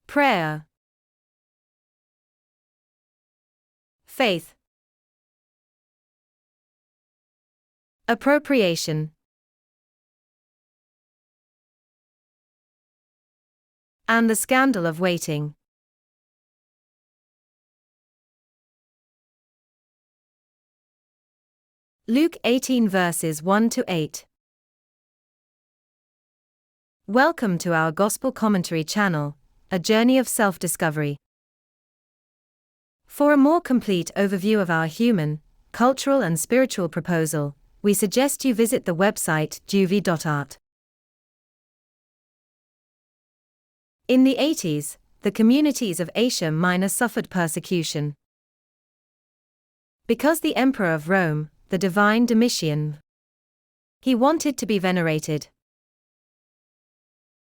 Prayer. Faith. Appropriation. And the scandal of waiting. Luke 18 verses 1 to 8. Welcome to our Gospel Commentary channel, a journey of self-discovery. For a more complete overview of our human, cultural and spiritual proposal, we suggest you visit the website juvie.art. In the 80s, the communities of Asia Minor suffered persecution. Because the Emperor of Rome, the divine Domitian, he wanted to be venerated.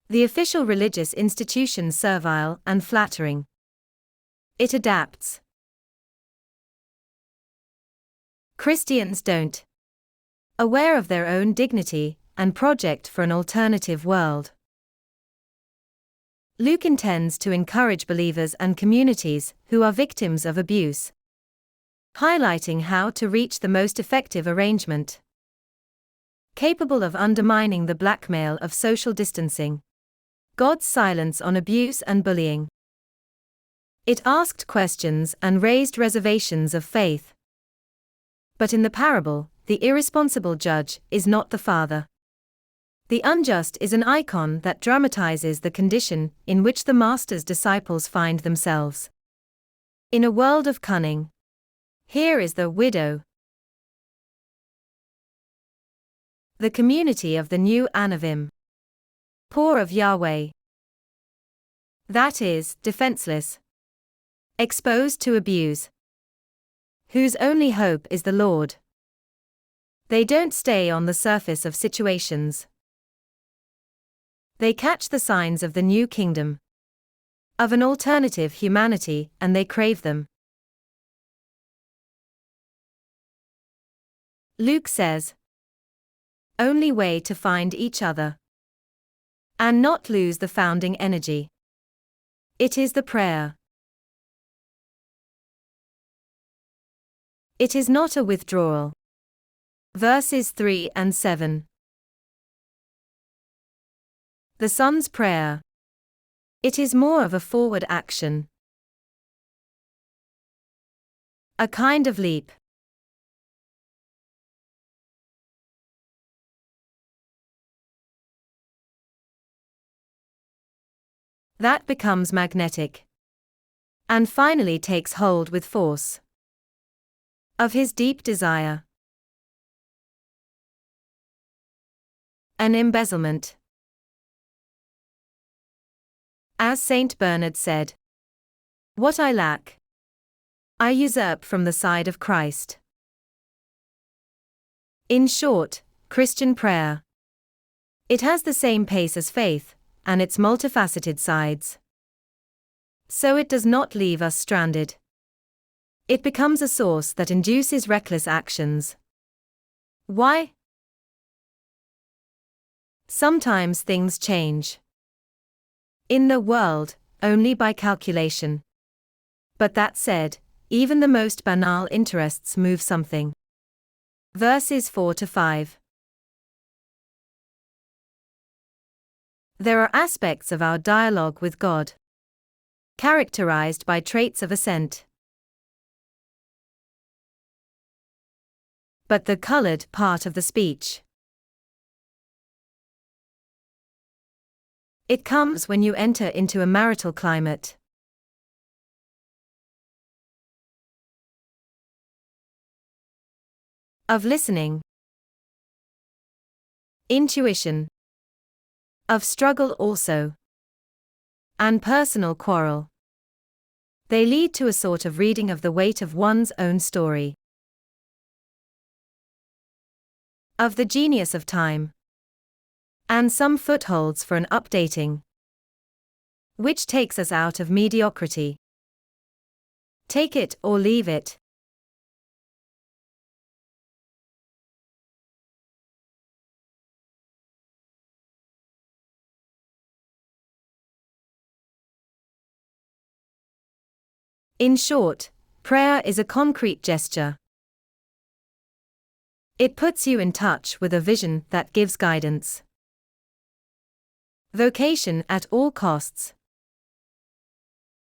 The official religious institution servile and flattering. It adapts. Christians don't. Aware of their own dignity and project for an alternative world. Luke intends to encourage believers and communities who are victims of abuse, highlighting how to reach the most effective arrangement, capable of undermining the blackmail of social distancing, God's silence on abuse and bullying. It asked questions and raised reservations of faith. But in the parable, the irresponsible judge is not the father. The unjust is an icon that dramatizes the condition in which the Master's disciples find themselves. In a world of cunning, here is the widow. The community of the new Anavim. Poor of Yahweh. That is, defenseless. Exposed to abuse. Whose only hope is the Lord. They don't stay on the surface of situations. They catch the signs of the new kingdom, of an alternative humanity, and they crave them. Luke says, only way to find each other and not lose the founding energy. It is the prayer. It is not a withdrawal. Verses 3 and 7. The Son's prayer. It is more of a forward action. A kind of leap. That becomes magnetic. And finally takes hold with force. Of his deep desire. An embezzlement. As Saint Bernard said, what I lack, I usurp from the side of Christ. In short, Christian prayer. It has the same pace as faith, and its multifaceted sides. So it does not leave us stranded. It becomes a source that induces reckless actions. Why? Sometimes things change. In the world, only by calculation. But that said, even the most banal interests move something. Verses 4 to 5. There are aspects of our dialogue with God, characterized by traits of assent. But the colored part of the speech. It comes when you enter into a marital climate. Of listening. Intuition. Of struggle also. And personal quarrel. They lead to a sort of reading of the weight of one's own story. Of the genius of time. And some footholds for an updating, which takes us out of mediocrity. Take it or leave it. In short, prayer is a concrete gesture. It puts you in touch with a vision that gives guidance. Vocation at all costs.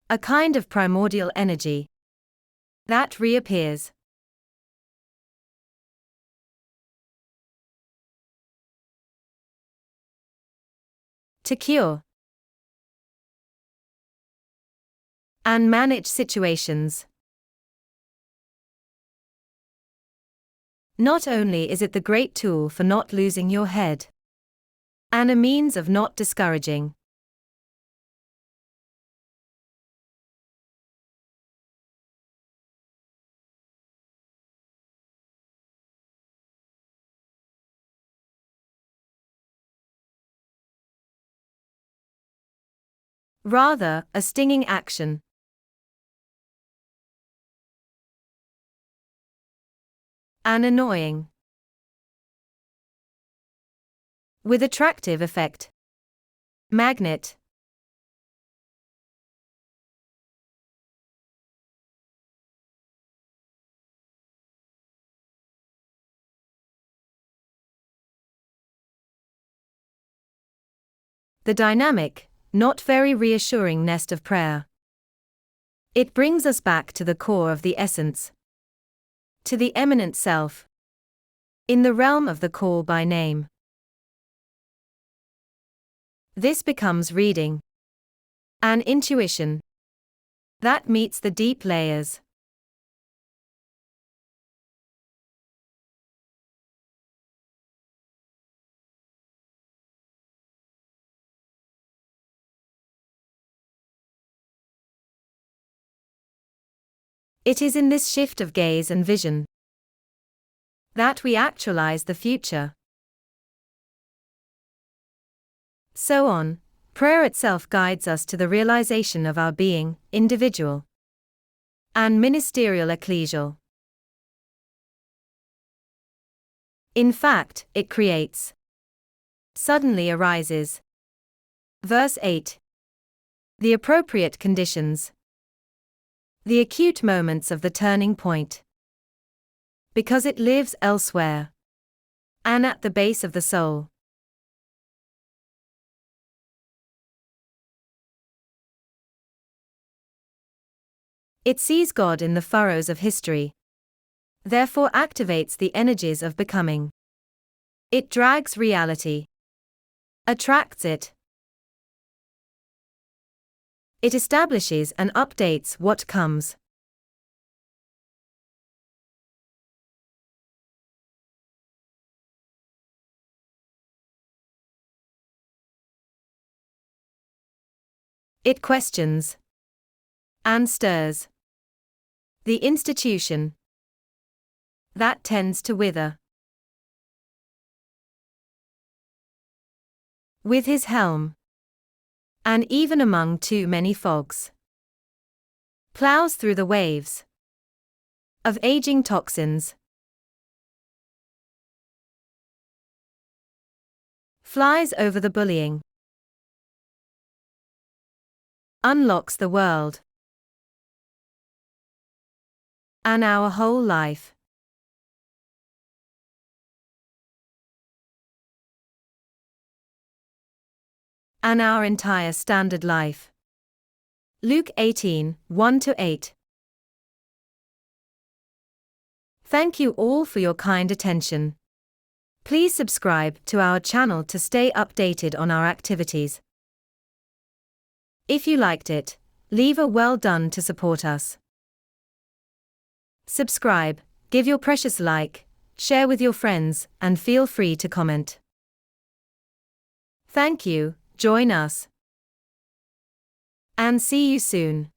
A kind of primordial energy that reappears. To cure and manage situations. Not only is it the great tool for not losing your head, and a means of not discouraging. Rather, a stinging action. An annoying. With attractive effect. Magnet. The dynamic, not very reassuring nest of prayer. It brings us back to the core of the essence, to the eminent self, in the realm of the call by name. This becomes reading, an intuition that meets the deep layers. It is in this shift of gaze and vision that we actualize the future. So on, prayer itself guides us to the realization of our being, individual and ministerial ecclesial. In fact, it creates, suddenly arises. Verse 8. The appropriate conditions. The acute moments of the turning point. Because it lives elsewhere, and at the base of the soul. It sees God in the furrows of history, therefore activates the energies of becoming. It drags reality, attracts it. It establishes and updates what comes. It questions and stirs the institution that tends to wither. With his helm, and even among too many fogs, plows through the waves of aging toxins, flies over the bullying, unlocks the world, and our whole life. And our entire standard life. Luke 18, 1-8. Thank you all for your kind attention. Please subscribe to our channel to stay updated on our activities. If you liked it, leave a well done to support us. Subscribe, give your precious like, share with your friends, and feel free to comment. Thank you, join us, and see you soon.